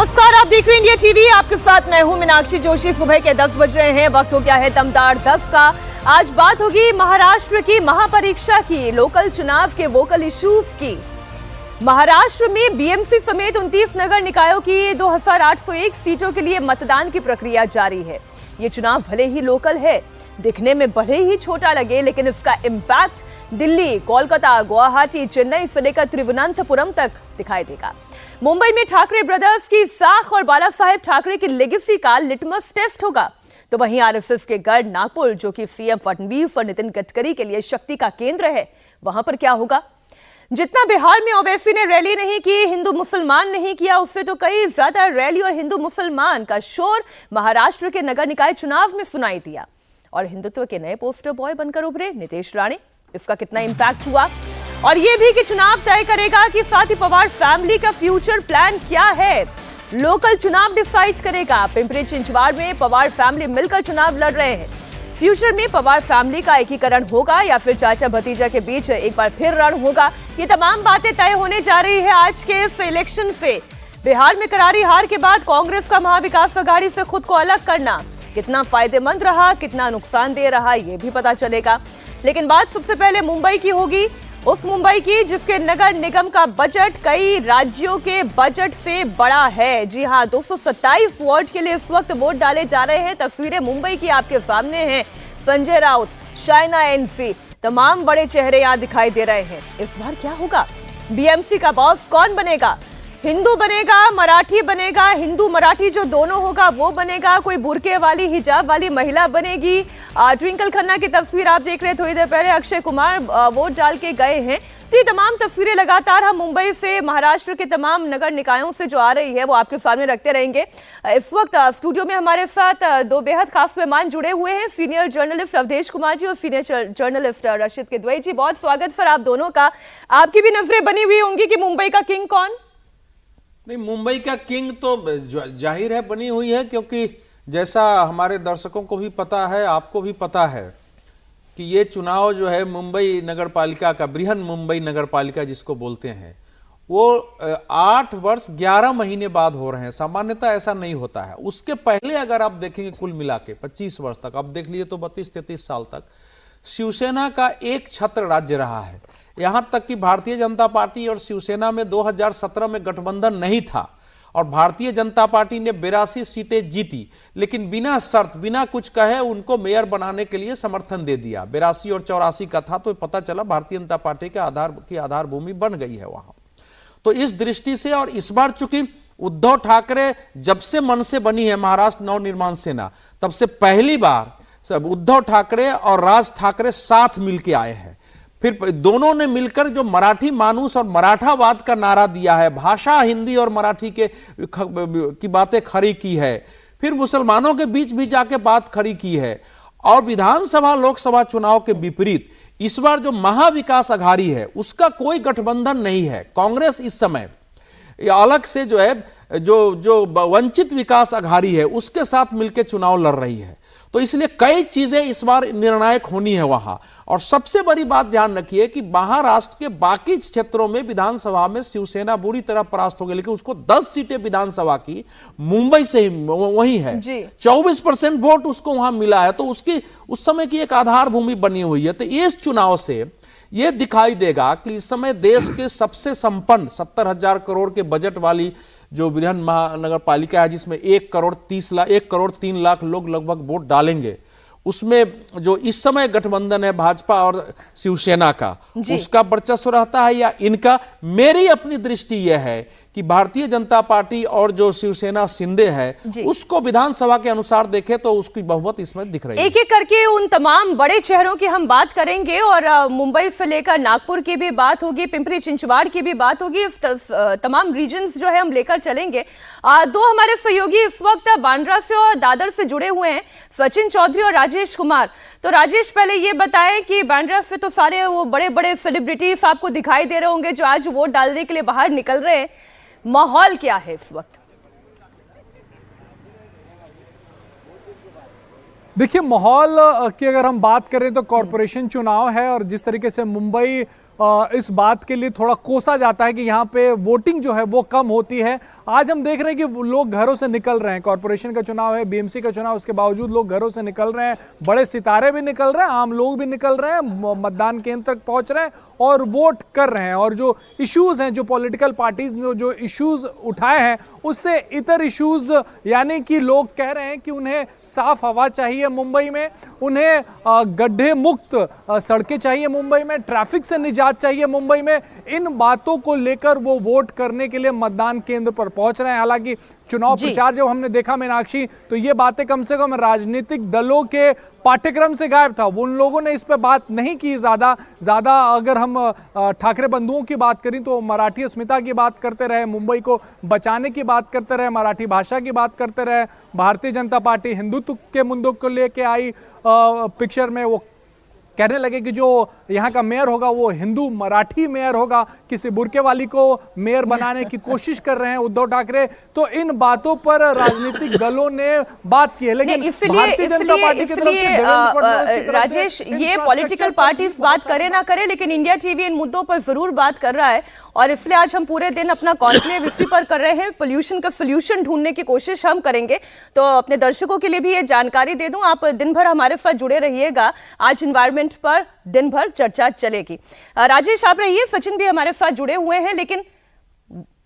नमस्कार, आप देख रहे हैं इंडिया टीवी। आपके साथ मैं हूं मीनाक्षी जोशी। सुबह के 10 बज रहे हैं। वक्त हो गया है दमदार 10 का। आज बात होगी महाराष्ट्र की महापरीक्षा की, लोकल चुनाव के वोकल इश्यूज की। महाराष्ट्र में बीएमसी समेत 29 नगर निकायों की 2801 सीटों के लिए मतदान की प्रक्रिया जारी है। ये चुनाव भले ही लोकल है, दिखने में भले ही छोटा लगे, लेकिन इसका इम्पैक्ट दिल्ली, कोलकाता, गुवाहाटी, चेन्नई से लेकर तिरुवनंतपुरम तक दिखाई देगा। मुंबई में ठाकरे ब्रदर्स की साख और बाला साहेब ठाकरे की लेगेसी का लिटमस टेस्ट होगा। तो वहीं आरएसएस के गढ़ नागपुर, जो कि सीएम फडणवीस और नितिन गडकरी के लिए शक्ति का केंद्र है, वहां पर क्या होगा? जितना बिहार में ओवैसी ने रैली नहीं की, हिंदू मुसलमान नहीं किया, उससे तो कई ज्यादा रैली और हिंदू मुसलमान का शोर महाराष्ट्र के नगर निकाय चुनाव में सुनाई दिया। और हिंदुत्व के नए पोस्टर बॉय बनकर उभरे नीतीश राणे। इसका कितना इंपैक्ट हुआ, और यह भी कि चुनाव तय करेगा कि साथ ही पवार फैमिली का फ्यूचर प्लान क्या है। लोकल चुनाव डिसाइड करेगा। पिंपरी चिंचवाड़ में पवार फैमिली मिलकर चुनाव लड़ रहे हैं। फ्यूचर में पवार फैमिली का एकीकरण होगा या फिर चाचा भतीजा के बीच एक बार फिर रण होगा, ये तमाम बातें तय होने जा रही है आज के इस इलेक्शन से। बिहार में करारी हार के बाद कांग्रेस का महाविकास अघाड़ी से खुद को अलग करना कितना फायदेमंद रहा, कितना नुकसानदेह रहा, यह भी पता चलेगा। लेकिन बात सबसे पहले मुंबई की होगी, उस मुंबई की जिसके नगर निगम का बजट कई राज्यों के बजट से बड़ा है। जी हां, 227 वार्ड के लिए इस वक्त वोट डाले जा रहे हैं। तस्वीरें मुंबई की आपके सामने हैं। संजय राउत, शाइना एनसी, तमाम बड़े चेहरे यहां दिखाई दे रहे हैं। इस बार क्या होगा? बीएमसी का बॉस कौन बनेगा? हिंदू बनेगा, मराठी बनेगा? हिंदू मराठी जो दोनों होगा वो बनेगा? कोई बुरके वाली, हिजाब वाली महिला बनेगी? ट्विंकल खन्ना की तस्वीर आप देख रहे हैं। थोड़ी देर पहले अक्षय कुमार वोट डाल के गए हैं। तो ये तमाम तस्वीरें लगातार हम मुंबई से, महाराष्ट्र के तमाम नगर निकायों से जो आ रही है वो आपके सामने रखते रहेंगे। इस वक्त स्टूडियो में हमारे साथ दो बेहद खास मेहमान जुड़े हुए हैं, सीनियर जर्नलिस्ट अवधेश कुमार जी और सीनियर जर्नलिस्ट रशिद किदवई जी। बहुत स्वागत सर आप दोनों का। आपकी भी नजरें बनी हुई होंगी कि मुंबई का किंग कौन? नहीं, मुंबई का किंग तो जाहिर है बनी हुई है, क्योंकि जैसा हमारे दर्शकों को भी पता है, आपको भी पता है कि ये चुनाव जो है मुंबई नगर पालिका का, बृहन मुंबई नगर पालिका जिसको बोलते हैं, वो 8 वर्ष 11 महीने बाद हो रहे हैं। सामान्यतः ऐसा नहीं होता है। उसके पहले अगर आप देखेंगे कुल मिला के 25 वर्ष तक, अब देख लीजिए तो 32-33 साल तक शिवसेना का एक छत्र राज्य रहा है। यहां तक कि भारतीय जनता पार्टी और शिवसेना में 2017 में गठबंधन नहीं था और भारतीय जनता पार्टी ने 82 सीटें जीती, लेकिन बिना शर्त, बिना कुछ कहे उनको मेयर बनाने के लिए समर्थन दे दिया। 82 और 84 का था, तो पता चला भारतीय जनता पार्टी के आधार भूमि बन गई है वहां। तो इस दृष्टि से, और इस बार चूंकि उद्धव ठाकरे जब से मन से बनी है महाराष्ट्र नवनिर्माण सेना, तब से पहली बार सब उद्धव ठाकरे और राज ठाकरे साथ मिलकर आए हैं। फिर दोनों ने मिलकर जो मराठी मानूस और मराठावाद का नारा दिया है, भाषा हिंदी और मराठी की बातें खड़ी की है, फिर मुसलमानों के बीच भी जाके बात खड़ी की है। और विधानसभा लोकसभा चुनाव के विपरीत इस बार जो महाविकास अघाड़ी है उसका कोई गठबंधन नहीं है। कांग्रेस इस समय अलग से जो है, जो वंचित विकास अघाड़ी है उसके साथ मिलकर चुनाव लड़ रही है। तो इसलिए कई चीजें इस बार निर्णायक होनी है वहां। और सबसे बड़ी बात ध्यान रखिए कि महाराष्ट्र के बाकी क्षेत्रों में विधानसभा में शिवसेना बुरी तरह परास्त हो गई, लेकिन उसको 10 सीटें विधानसभा की मुंबई से ही वही है। 24% वोट उसको वहां मिला है, तो उसकी उस समय की एक आधार भूमि बनी हुई है। तो इस चुनाव से यह दिखाई देगा कि इस समय देश के सबसे संपन्न 70,000 करोड़ के बजट वाली जो बृहन महानगर पालिका है, जिसमें 1 करोड़ 3 लाख लोग लगभग वोट डालेंगे, उसमें जो इस समय गठबंधन है भाजपा और शिवसेना का, उसका वर्चस्व रहता है या इनका? मेरी अपनी दृष्टि यह है कि भारतीय जनता पार्टी और जो शिवसेना शिंदे है उसको विधानसभा के अनुसार देखें तो उसकी बहुमत इसमें दिख रही है। एक एक करके उन तमाम बड़े चेहरों की हम बात करेंगे, और मुंबई से लेकर नागपुर की भी बात होगी, पिंपरी चिंचवाड़ की भी बात होगी। तमाम रीजन्स जो है हम लेकर चलेंगे। दो हमारे सहयोगी इस वक्त बांद्रा से और दादर से जुड़े हुए हैं, सचिन चौधरी और राजेश कुमार। तो राजेश, पहले ये बताएं कि बांद्रा से तो सारे वो बड़े बड़े सेलिब्रिटीज आपको दिखाई दे रहे होंगे जो आज वोट डालने के लिए बाहर निकल रहे हैं। माहौल क्या है इस वक्त? देखिए, माहौल की अगर हम बात करें तो कॉरपोरेशन चुनाव है, और जिस तरीके से मुंबई इस बात के लिए थोड़ा कोसा जाता है कि यहाँ पे वोटिंग जो है वो कम होती है। आज हम देख रहे हैं कि लोग घरों से निकल रहे हैं, कॉर्पोरेशन का चुनाव है, बीएमसी का चुनाव, उसके बावजूद लोग घरों से निकल रहे हैं, बड़े सितारे भी निकल रहे हैं, आम लोग भी निकल रहे हैं, मतदान केंद्र तक पहुंच रहे हैं और वोट कर रहे हैं। और जो इश्यूज हैं, जो पॉलिटिकल पार्टीज ने जो इश्यूज उठाए हैं, उससे इतर इश्यूज, यानी कि लोग कह रहे हैं कि उन्हें साफ हवा चाहिए मुंबई में, उन्हें गड्ढे मुक्त सड़कें चाहिए मुंबई में, ट्रैफिक से निजात चाहिए मुंबई में। इन बातों को लेकर वो वोट करने के लिए मतदान केंद्र पर पहुंच रहे हैं। हालांकि चुनाव प्रचार जब हमने देखा मीनाक्षी, तो ये बातें कम से कम राजनीतिक दलों के पाठ्यक्रम से गायब था। उन लोगों ने इस पे बात नहीं की ज्यादा। अगर हम ठाकरे बंधुओं की बात करें तो मराठी अस्मिता की बात करते रहे, मुंबई को बचाने की बात करते रहे, मराठी भाषा की बात करते रहे। भारतीय जनता पार्टी हिंदुत्व के मुद्दों को लेके आई पिक्चर में, वो कहने लगे कि जो यहाँ का मेयर होगा वो हिंदू मराठी मेयर होगा, किसी बुरके वाली को मेयर बनाने की कोशिश कर रहे हैं उद्धव ठाकरे। तो इन बातों पर राजनीतिक दलों ने बात की है, लेकिन भारतीय जनता पार्टी की तरफ से देवेंद्र फडणवीस की तरफ से राजेश, ये पॉलिटिकल पार्टीज बात करे ना करे, लेकिन इंडिया टीवी इन मुद्दों पर जरूर बात कर रहा है। और इसलिए आज हम पूरे दिन अपना कॉन्क्लेव इसी पर कर रहे हैं, पोल्यूशन का सोल्यूशन ढूंढने की कोशिश हम करेंगे। तो अपने दर्शकों के लिए भी ये जानकारी दे दूं, आप दिन भर हमारे साथ जुड़े रहिएगा। आज एनवायरमेंट पर दिन भर चर्चा चलेगी। राजेश आप रहिए, सचिन भी हमारे साथ जुड़े हुए हैं। लेकिन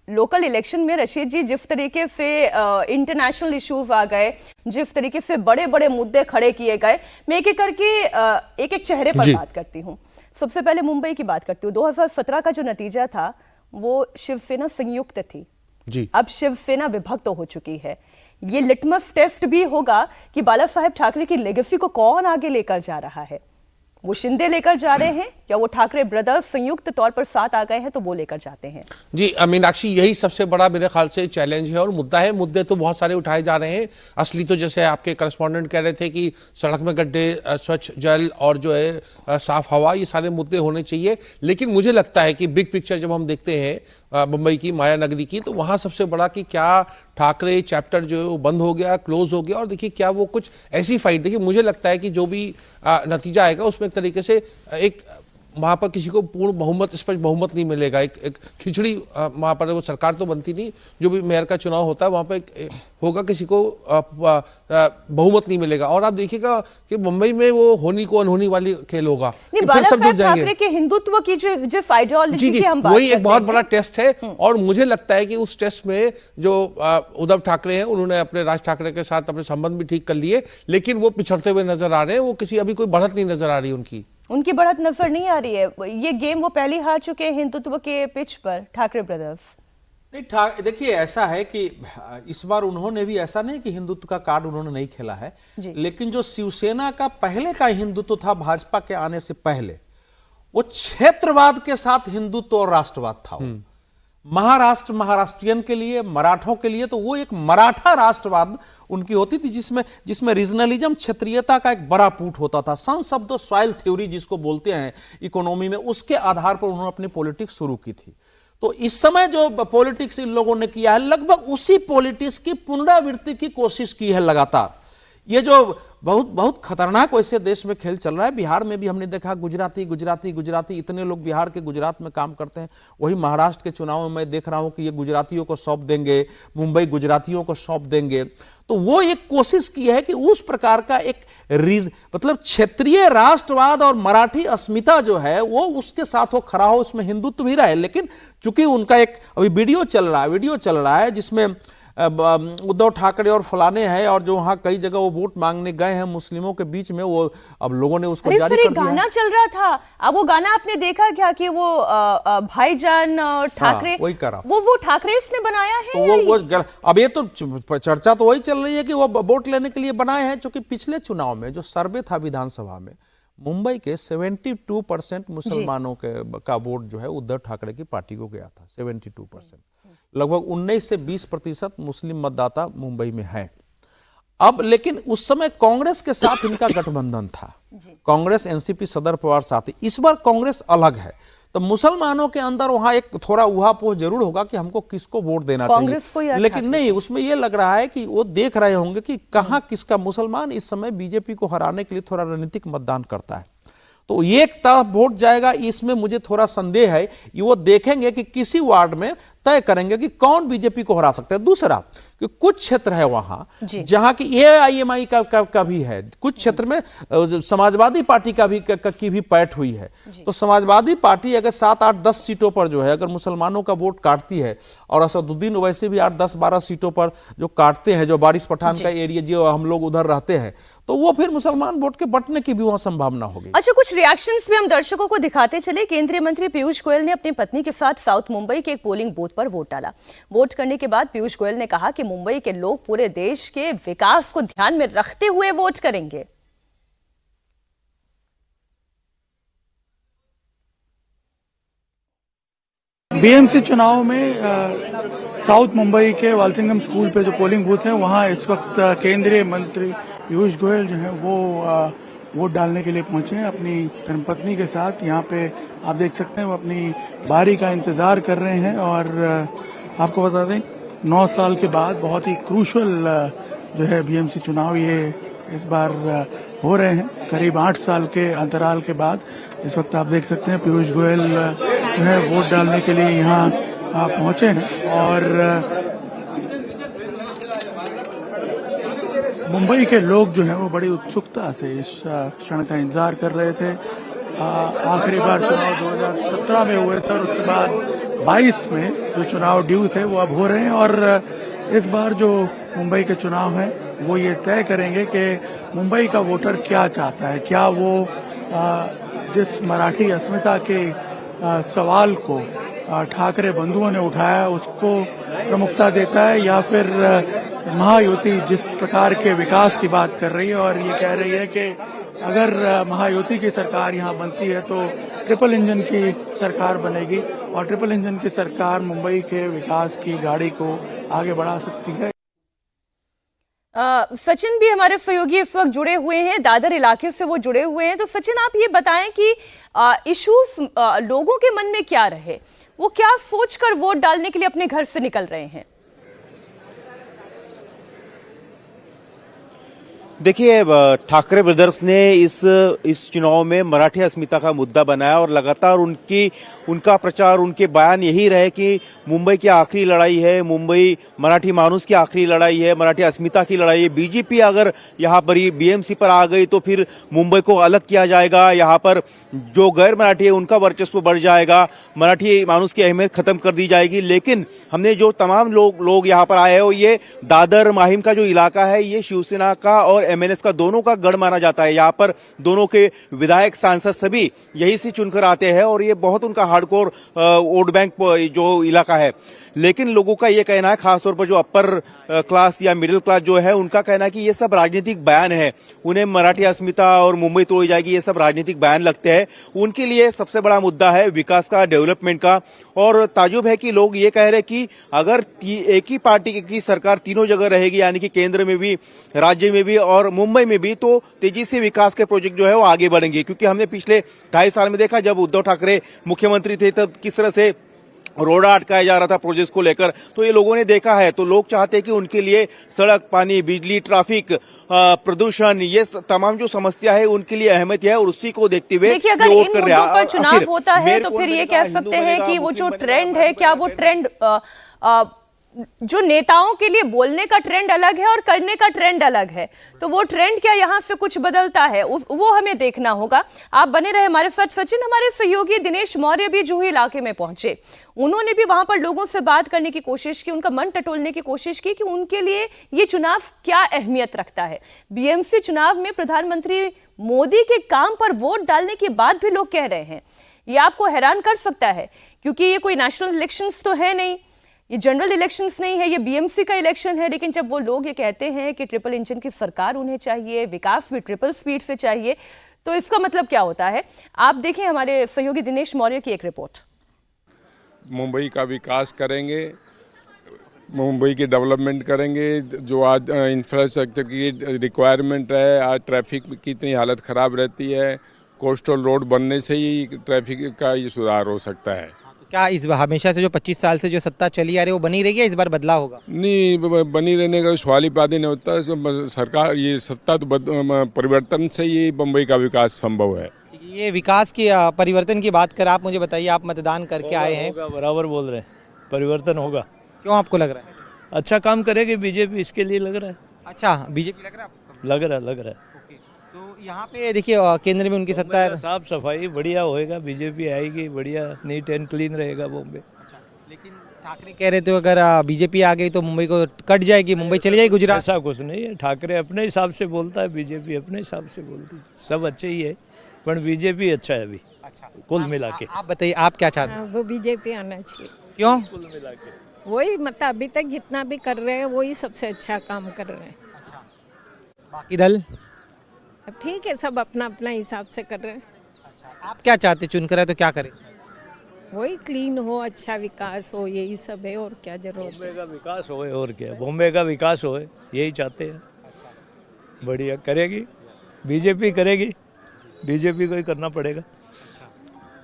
लोकल इलेक्शन में रशीद जी, जिस तरीके से इंटरनेशनल इश्यूज आ गए, जिस तरीके से बड़े बड़े मुद्दे खड़े किए गए, मैं एक एक करके एक एक चेहरे पर बात करती हूँ। सबसे पहले मुंबई की बात करती हूँ। 2017 का जो नतीजा था वो शिवसेना संयुक्त थी जी, अब शिवसेना विभक्त हो चुकी है। ये लिटमस टेस्ट भी होगा कि बाला साहेब ठाकरे की लेगेसी को कौन आगे लेकर जा रहा है। वो शिंदे लेकर जा रहे हैं या वो ठाकरे ब्रदर्स संयुक्त तौर पर साथ आ गए हैं तो वो लेकर जाते हैं? जी मीनाक्षी, यही सबसे बड़ा मेरे ख्याल से चैलेंज है और मुद्दा है। मुद्दे तो बहुत सारे उठाए जा रहे हैं। असली तो जैसे आपके करस्पॉन्डेंट कह रहे थे कि सड़क में गड्ढे, स्वच्छ जल और जो है साफ हवा, ये सारे मुद्दे होने चाहिए। लेकिन मुझे लगता है कि बिग पिक्चर जब हम देखते हैं मुंबई की, माया नगरी की, तो वहाँ सबसे बड़ा कि क्या ठाकरे चैप्टर जो है वो बंद हो गया, क्लोज हो गया। और देखिए क्या वो कुछ ऐसी फाइट, देखिए मुझे लगता है कि जो भी नतीजा आएगा उसमें एक तरीके से एक वहाँ पर किसी को पूर्ण बहुमत, स्पष्ट बहुमत नहीं मिलेगा। एक खिचड़ी वहाँ पर, वो सरकार तो बनती नहीं, जो भी मेयर का चुनाव होता है वहाँ पर होगा, किसी को बहुमत नहीं मिलेगा। और आप देखिएगा कि मुंबई में वो होनी को अनहोनी वाली खेल होगा। ठाकरे के हिंदुत्व की जो आइडियोलॉजी की हम बात वही एक बहुत बड़ा टेस्ट है। और मुझे लगता है कि उस टेस्ट में जो उद्धव ठाकरे हैं, उन्होंने अपने राज ठाकरे के साथ अपने संबंध भी ठीक कर लिए, लेकिन वो पिछड़ते हुए नजर आ रहे हैं। वो किसी अभी कोई बढ़त नहीं नजर आ रही उनकी बढ़त नजर नहीं आ रही है। ये गेम वो पहले हार चुके हैं हिंदुत्व के पिच पर, ठाकरे ब्रदर्स। नहीं, देखिए ऐसा है कि इस बार उन्होंने भी, ऐसा नहीं कि हिंदुत्व का कार्ड उन्होंने नहीं खेला है, लेकिन जो शिवसेना का पहले का हिंदुत्व था भाजपा के आने से पहले, वो क्षेत्रवाद के साथ हिंदुत्व और राष्ट्रवाद था। महाराष्ट्र महाराष्ट्रियन के लिए, मराठों के लिए, तो वो एक मराठा राष्ट्रवाद उनकी होती थी, जिसमें रीजनलिज्म, क्षेत्रीयता का एक बड़ा पुट होता था। Sons of the soil theory जिसको बोलते हैं इकोनॉमी में, उसके आधार पर उन्होंने अपनी पॉलिटिक्स शुरू की थी। तो इस समय जो पॉलिटिक्स इन लोगों ने किया है, लगभग उसी पॉलिटिक्स की पुनरावृत्ति की कोशिश की है लगातार। ये जो बहुत खतरनाक वैसे देश में खेल चल रहा है। बिहार में भी हमने देखा गुजराती इतने लोग बिहार के गुजरात में काम करते हैं। वही महाराष्ट्र के चुनाव में मैं देख रहा हूं कि ये गुजरातियों को सौंप देंगे, मुंबई गुजरातियों को सौंप देंगे। तो वो एक कोशिश की है कि उस प्रकार का एक मतलब क्षेत्रीय राष्ट्रवाद और मराठी अस्मिता जो है वो उसके साथ वो खड़ा हो, उसमें हिंदुत्व भी रहे। लेकिन चूंकि उनका एक अभी वीडियो चल रहा है जिसमें उद्धव ठाकरे और फलाने हैं, और जो वहां कई जगह वो वोट मांगने गए हैं मुस्लिमों के बीच में, वो अब लोगों ने उसको जारी कर दिया। गाना चल रहा था, अब वो गाना आपने देखा क्या कि वो भाईजान ठाकरे, वही करा, वो ठाकरे ने बनाया है। तो वो अब ये तो चर्चा तो वही चल रही है कि वो वोट लेने के लिए बनाए हैं। क्योंकि पिछले चुनाव में जो सर्वे था विधानसभा में, मुंबई के 72% मुसलमानों का वोट जो है उद्धव ठाकरे की पार्टी को गया था। 72%, लगभग 19 से 20% मुस्लिम मतदाता मुंबई में है। अब लेकिन उस समय कांग्रेस के साथ इनका गठबंधन था, कांग्रेस एनसीपी सदर पवार साथी। इस बार कांग्रेस अलग है, तो मुसलमानों के अंदर वहां एक थोड़ा उहापोह जरूर होगा कि हमको किसको वोट देना चाहिए। लेकिन नहीं, उसमें यह लग रहा है कि वो देख रहे होंगे कि कहां किसका, मुसलमान इस समय बीजेपी को हराने के लिए थोड़ा रणनीतिक मतदान करता है। तो एक तरफ वोट जाएगा, इसमें मुझे थोड़ा संदेह है। ये वो देखेंगे कि किसी वार्ड में तय करेंगे कि कौन बीजेपी को हरा सकता है। दूसरा कि कुछ क्षेत्र है वहां जहां की एआईएमआई का भी है, कुछ क्षेत्र में समाजवादी पार्टी की भी पैठ हुई है। तो समाजवादी पार्टी अगर 7, 8, 10 सीटों पर जो है अगर मुसलमानों का वोट काटती है, और असदुद्दीन वैसे भी 8, 10, 12 सीटों पर जो काटते हैं, जो बारिश पठान का एरिया जो हम लोग उधर रहते हैं, तो वो फिर मुसलमान वोट के बंटने की भी वहां संभावना होगी। अच्छा, कुछ रिएक्शंस भी हम दर्शकों को दिखाते चले। केंद्रीय मंत्री पीयूष गोयल ने अपनी पत्नी के साथ साउथ मुंबई के एक पोलिंग बूथ पर वोट डाला। वोट करने के बाद पीयूष गोयल ने कहा कि मुंबई के लोग पूरे देश के विकास को ध्यान में रखते हुए वोट करेंगे। बीएमसी चुनाव में साउथ मुंबई के वालसिंगम स्कूल पे जो पोलिंग बूथ है, वहां इस वक्त केंद्रीय मंत्री पीयूष गोयल जो है वो वोट डालने के लिए पहुंचे हैं अपनी धर्मपत्नी के साथ। यहाँ पे आप देख सकते हैं वो अपनी बारी का इंतजार कर रहे हैं। और आपको बता दें 9 साल के बाद बहुत ही क्रूशल जो है बीएमसी चुनाव ये इस बार हो रहे हैं, करीब 8 साल के अंतराल के बाद। इस वक्त आप देख सकते हैं पीयूष गोयल जो है वोट डालने के लिए यहाँ पहुंचे हैं। और मुंबई के लोग जो हैं वो बड़ी उत्सुकता से इस क्षण का इंतजार कर रहे थे। आखिरी बार चुनाव 2017 में हुए थे और उसके बाद 22 में जो चुनाव ड्यू थे वो अब हो रहे हैं। और इस बार जो मुंबई के चुनाव हैं वो ये तय करेंगे कि मुंबई का वोटर क्या चाहता है। क्या वो जिस मराठी अस्मिता के सवाल को ठाकरे बंधुओं ने उठाया उसको प्रमुखता देता है, या फिर महायुति जिस प्रकार के विकास की बात कर रही है और ये कह रही है कि अगर महायुति की सरकार यहाँ बनती है तो ट्रिपल इंजन की सरकार बनेगी और ट्रिपल इंजन की सरकार मुंबई के विकास की गाड़ी को आगे बढ़ा सकती है। सचिन भी हमारे सहयोगी इस वक्त जुड़े हुए हैं, दादर इलाके से वो जुड़े हुए हैं। तो सचिन, आप ये बताएं कि इश्यूज लोगों के मन में क्या रहे, वो क्या सोचकर वोट डालने के लिए अपने घर से निकल रहे हैं? देखिए, ठाकरे ब्रदर्स ने इस चुनाव में मराठी अस्मिता का मुद्दा बनाया और लगातार उनका प्रचार, उनके बयान यही रहे कि मुंबई की आखिरी लड़ाई है, मुंबई मराठी मानुस की आखिरी लड़ाई है, मराठी अस्मिता की लड़ाई है। बीजेपी अगर यहाँ पर ही बीएमसी पर आ गई तो फिर मुंबई को अलग किया जाएगा, यहाँ पर जो गैर मराठी है उनका वर्चस्व बढ़ जाएगा, मराठी मानुस की अहमियत खत्म कर दी जाएगी। लेकिन हमने जो तमाम लोग यहाँ पर आए हो, ये दादर माहिम का जो इलाका है ये शिवसेना का और एमएनएस का दोनों का गढ़ माना जाता है। यहाँ पर दोनों के विधायक सांसद सभी यही से चुनकर आते हैं और ये बहुत उनका हार्डकोर वोट बैंक जो इलाका है। लेकिन लोगों का ये कहना है, खासतौर पर जो अपर क्लास या मिडिल क्लास जो है, उनका कहना है कि ये सब राजनीतिक बयान है। उन्हें मराठी अस्मिता और मुंबई तोड़ी जाएगी ये सब राजनीतिक बयान लगते हैं। उनके लिए सबसे बड़ा मुद्दा है विकास का, डेवलपमेंट का। और ताजुब है कि लोग ये कह रहे हैं कि अगर एक ही पार्टी की सरकार तीनों जगह रहेगी, यानी कि केंद्र में भी, राज्य में भी और मुंबई में भी, तो तेजी से विकास के प्रोजेक्ट जो है वो आगे बढ़ेंगे। क्योंकि हमने पिछले 2.5 साल में देखा, जब उद्धव ठाकरे मुख्यमंत्री थे तब किस तरह से रोड़ा अटकाया जा रहा था प्रोजेक्ट को लेकर, तो ये लोगों ने देखा है। तो लोग चाहते हैं कि उनके लिए सड़क, पानी, बिजली, ट्रैफिक, प्रदूषण, ये तमाम जो समस्या है उनके लिए अहमियत है। और उसी को देखते हुए देखिए, अगर इन मुद्दों पर चुनाव होता है तो फिर ये कह सकते हैं कि वो जो ट्रेंड है, क्या वो ट्रेंड जो नेताओं के लिए बोलने का ट्रेंड अलग है और करने का ट्रेंड अलग है, तो वो ट्रेंड क्या यहाँ से कुछ बदलता है, वो हमें देखना होगा। आप बने रहे हमारे साथ। सचिन, हमारे सहयोगी दिनेश मौर्य भी जूही इलाके में पहुंचे, उन्होंने भी वहां पर लोगों से बात करने की कोशिश की, उनका मन टटोलने की कोशिश की कि उनके लिए ये चुनाव क्या अहमियत रखता है। बीएमसी चुनाव में प्रधानमंत्री मोदी के काम पर वोट डालने के बाद भी लोग कह रहे हैं। ये आपको हैरान कर सकता है, क्योंकि ये कोई नेशनल इलेक्शंस तो है नहीं, ये जनरल इलेक्शंस नहीं है, ये बीएमसी का इलेक्शन है। लेकिन जब वो लोग ये कहते हैं कि ट्रिपल इंजन की सरकार उन्हें चाहिए, विकास भी ट्रिपल स्पीड से चाहिए, तो इसका मतलब क्या होता है? आप देखें हमारे सहयोगी दिनेश मौर्य की एक रिपोर्ट। मुंबई का विकास करेंगे, मुंबई की डेवलपमेंट करेंगे। जो आज इंफ्रास्ट्रक्चर की रिक्वायरमेंट है, आज ट्रैफिक की इतनी हालत ख़राब रहती है, कोस्टल रोड बनने से ही ट्रैफिक का ये सुधार हो सकता है। क्या इस हमेशा से जो 25 साल से जो सत्ता चली आ रही है वो बनी रहेगी, इस बार बदलाव होगा? नहीं, बनी रहने का सवाल ही पैदा नहीं होता। सरकार, ये सत्ता तो परिवर्तन से ही मुंबई का विकास संभव है। ये विकास की परिवर्तन की बात कर, आप मुझे बताइए, आप मतदान करके आए हैं, होगा, बराबर बोल रहे हैं, परिवर्तन होगा। क्यों आपको लग रहा है? अच्छा काम करेगी बीजेपी, इसके लिए लग रहा है। अच्छा, बीजेपी लग रहा है आपको? लग रहा है। ओके, तो यहाँ पे देखिए केंद्र में उनकी सत्ता है। साफ सफाई बढ़िया होएगा, बीजेपी आएगी, बढ़िया नीट एंड क्लीन रहेगा बॉम्बे। लेकिन ठाकरे कह रहे थे अगर बीजेपी आ गई तो मुंबई को कट जाएगी, मुंबई चली जाएगी गुजरात। ऐसा कुछ नहीं है, ठाकरे अपने हिसाब से बोलता है, बीजेपी अपने हिसाब से बोलती है, सब अच्छे ही है, पर बीजेपी अच्छा है अभी। अच्छा, कुल मिला के आप बताइए, आप क्या चाहते हैं? वो बीजेपी आना चाहिए। क्यों? कुल मिला के वही मतलब अभी तक जितना भी कर रहे हैं वही सबसे अच्छा काम कर रहे हैं। बाकी दल? अब ठीक है, सब अपना अपना हिसाब से कर रहे हैं। आप क्या चाहते, चुनकर है तो क्या करें? वही क्लीन हो, अच्छा विकास हो, यही सब है, और क्या जरूरत है। बॉम्बे का विकास होए, और क्या, बॉम्बे का विकास होए, यही चाहते हैं। बढ़िया करेगी, बीजेपी करेगी, बीजेपी को ही करना पड़ेगा।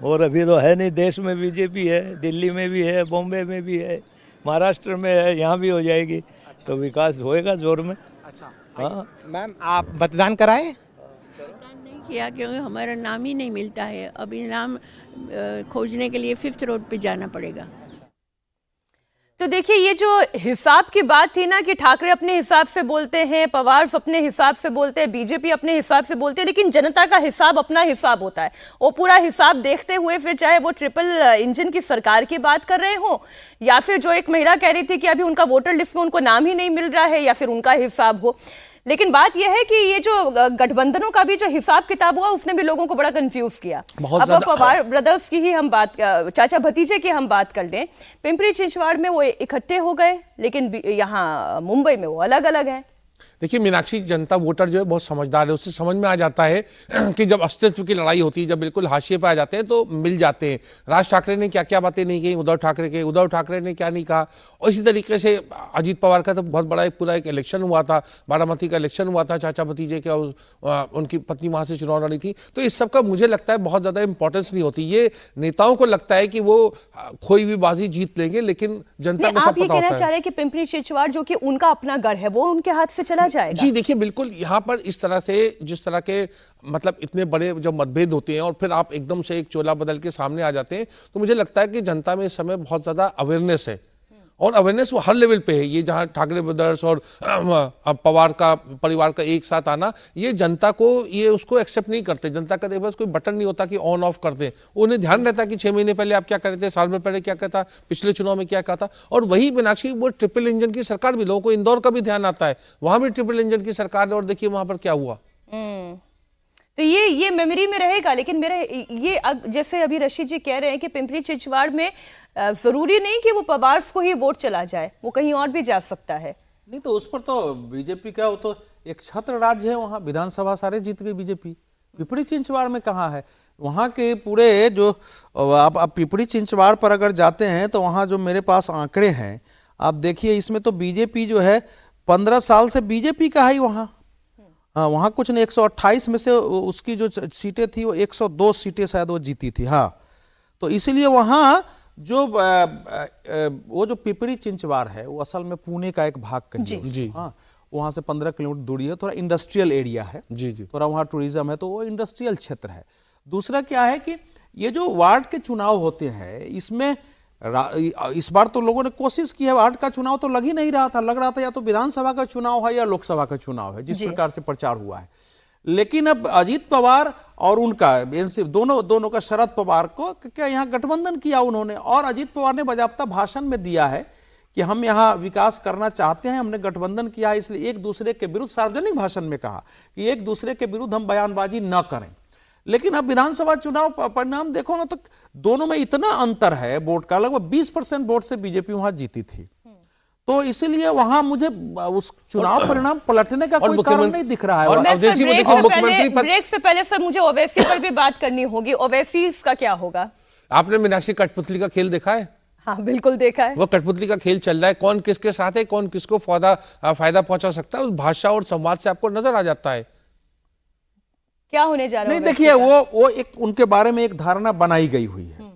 और अभी तो है नहीं, देश में बीजेपी है, दिल्ली में भी है, बॉम्बे में भी है, महाराष्ट्र में है, यहाँ भी हो जाएगी, तो विकास होएगा जोर में। अच्छा, हाँ, मैम आप मतदान कराए? नहीं किया क्योंकि हमारा नाम ही नहीं मिलता है। अभी नाम खोजने के लिए 5th रोड पे जाना पड़ेगा। तो देखिए, ये जो हिसाब की बात थी ना कि ठाकरे अपने हिसाब से बोलते हैं, पवार अपने हिसाब से बोलते हैं, बीजेपी अपने हिसाब से बोलते हैं, लेकिन जनता का हिसाब अपना हिसाब होता है। वो पूरा हिसाब देखते हुए फिर चाहे वो ट्रिपल इंजन की सरकार की बात कर रहे हो, या फिर जो एक महिला कह रही थी कि अभी उनका वोटर लिस्ट में उनको नाम ही नहीं मिल रहा है, या फिर उनका हिसाब हो। लेकिन बात यह है कि ये जो गठबंधनों का भी जो हिसाब किताब हुआ उसने भी लोगों को बड़ा कंफ्यूज किया। अब पवार ब्रदर्स की ही हम बात, चाचा भतीजे की हम बात कर लें, पिंपरी चिंचवाड़ में वो इकट्ठे हो गए, लेकिन यहाँ मुंबई में वो अलग अलग है। देखिए मीनाक्षी, जनता वोटर जो है बहुत समझदार है, उससे समझ में आ जाता है कि जब अस्तित्व की लड़ाई होती है, जब बिल्कुल हाशिए पे आ जाते हैं तो मिल जाते हैं। राज ठाकरे ने क्या क्या बातें नहीं की, उद्धव ठाकरे ने क्या नहीं कहा, और इसी तरीके से अजीत पवार का तो बहुत बड़ा पूरा एक इलेक्शन हुआ था, बारामती का इलेक्शन हुआ था, चाचा भतीजे का, उनकी पत्नी वहाँ से चुनाव लड़ी थी। तो इस सब का मुझे लगता है बहुत ज़्यादा इंपॉर्टेंस नहीं होती। ये नेताओं को लगता है कि वो कोई भी बाजी जीत लेंगे, लेकिन जनता को सब आप ये पता कहना होता चाह है। रहे हैं कि पिंपरी चिंचवाड़ जो कि उनका अपना गढ़ है वो उनके हाथ से चला जाएगा? जी देखिए, बिल्कुल यहाँ पर इस तरह से, जिस तरह के मतलब इतने बड़े जब मतभेद होते हैं और फिर आप एकदम से एक चोला बदल के सामने आ जाते हैं, तो मुझे लगता है कि जनता में इस समय बहुत ज़्यादा अवेयरनेस है, और अवेयरनेस वो हर लेवल पे है। ये जहाँ ठाकरे ब्रदर्स और पवार का परिवार का एक साथ आना, ये जनता को, ये उसको एक्सेप्ट नहीं करते। जनता का बस कोई बटन नहीं होता कि ऑन ऑफ कर दें, उन्हें ध्यान रहता है कि 6 महीने पहले आप क्या कर रहे थे, साल में पहले क्या कहता, पिछले चुनाव में क्या कहा था। और वही मीनाक्षी, वो ट्रिपल इंजन की सरकार भी, लोगों को इंदौर का भी ध्यान आता है, वहां भी ट्रिपल इंजन की सरकार है, और देखिए वहां पर क्या हुआ। तो ये मेमोरी में रहेगा। लेकिन मेरे ये जैसे अभी रशीद जी कह रहे हैं कि पिंपरी चिंचवाड़ में जरूरी नहीं कि वो पवार को ही वोट चला जाए, वो कहीं और भी जा सकता है। नहीं तो उस पर तो बीजेपी का, वो तो एक छत्र राज्य है, वहाँ विधानसभा सारे जीत गई बीजेपी। पिपरी चिंचवाड़ में कहाँ है? वहाँ के पूरे जो आप पिपरी चिंचवाड़ पर अगर जाते हैं तो वहाँ जो मेरे पास आंकड़े हैं आप देखिए, इसमें तो बीजेपी जो है 15 साल से बीजेपी का है वहाँ। हाँ, वहाँ कुछ नहीं, 128 में से उसकी जो सीटें थी वो 102 सीटें शायद वो जीती थी। हाँ, तो इसलिए वहाँ जो वो जो पिपरी चिंचवाड़ है वो असल में पुणे का एक भाग कहिए जी। हाँ, वहाँ से 15 किलोमीटर दूरी है, थोड़ा इंडस्ट्रियल एरिया है जी, थोड़ा वहाँ टूरिज्म है, तो वो इंडस्ट्रियल क्षेत्र है। दूसरा क्या है कि ये जो वार्ड के चुनाव होते हैं, इसमें इस बार तो लोगों ने कोशिश की है, वार्ड का चुनाव तो लग ही नहीं रहा था, लग रहा था या तो विधानसभा का चुनाव है या लोकसभा का चुनाव है, जिस प्रकार से प्रचार हुआ है। लेकिन अब अजीत पवार और उनका दोनों का, शरद पवार को क्या यहाँ गठबंधन किया उन्होंने, और अजीत पवार ने बाकायदा भाषण में दिया है कि हम यहाँ विकास करना चाहते हैं, हमने गठबंधन किया है, इसलिए एक दूसरे के विरुद्ध सार्वजनिक भाषण में कहा कि एक दूसरे के विरुद्ध हम बयानबाजी न करें। लेकिन अब विधानसभा चुनाव परिणाम देखो ना, तो दोनों में इतना अंतर है वोट का, लगभग 20% वोट से बीजेपी वहां जीती थी। तो इसीलिए वहां मुझे उस चुनाव परिणाम पलटने का कोई कारण नहीं दिख रहा है। और ब्रेक से पहले सर मुझे ओवैसी पर भी बात करनी होगी। ओवैसी का क्या होगा? आपने मीनाक्षी कठपुतली का खेल देखा है? हाँ बिल्कुल देखा है। वो कठपुतली का खेल चल रहा है, कौन किसके साथ है, कौन किसको फायदा पहुंचा सकता है, उस भाषा और संवाद से आपको नजर आ जाता है क्या होने जा रहा है। नहीं देखिए, वो एक उनके बारे में एक धारणा बनाई गई हुई है,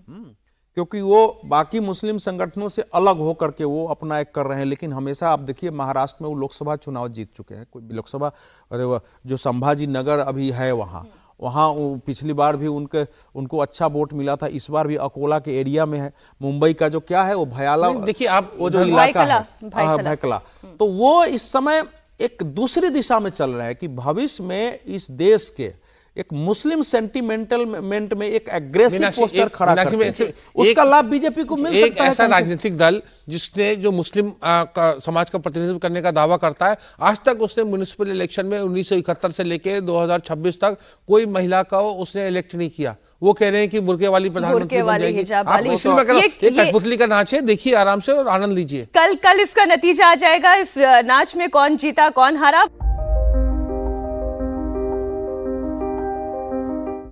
क्योंकि वो बाकी मुस्लिम संगठनों से अलग होकर के वो अपना एक कर रहे हैं। लेकिन हमेशा आप देखिए, महाराष्ट्र में वो लोकसभा चुनाव जीत चुके हैं, कोई लोकसभा, अरे जो संभाजी नगर अभी है वहां, वहाँ पिछली बार भी उनको अच्छा वोट मिला था, इस बार भी अकोला के एरिया में है। मुंबई का जो क्या है वो भयाला, देखिए आप वो जो इलाका है भायखला, तो वो इस समय एक दूसरी दिशा में चल रहा है कि भविष्य में इस देश के एक मुस्लिम सेंटिमेंट में एक एग्रेसिव पोस्टर खड़ा करते हैं, उसका लाभ बीजेपी को मिल सकता है। एक ऐसा राजनीतिक दल जिसने जो मुस्लिम समाज का प्रतिनिधित्व करने का दावा करता है, आज तक उसने म्युनिसिपल इलेक्शन में 1971 से लेके 2026 तक कोई महिला का उसने इलेक्ट नहीं किया। वो कह रहे हैं कि बुर्के वाली प्रधानमंत्री बन जाएगी। आप इसलिए मैं कह रहा हूं, एक कठपुतली का नाच है, देखिए आराम से और आनंद लीजिए। कल इसका नतीजा आ जाएगा, इस नाच में कौन जीता कौन हारा।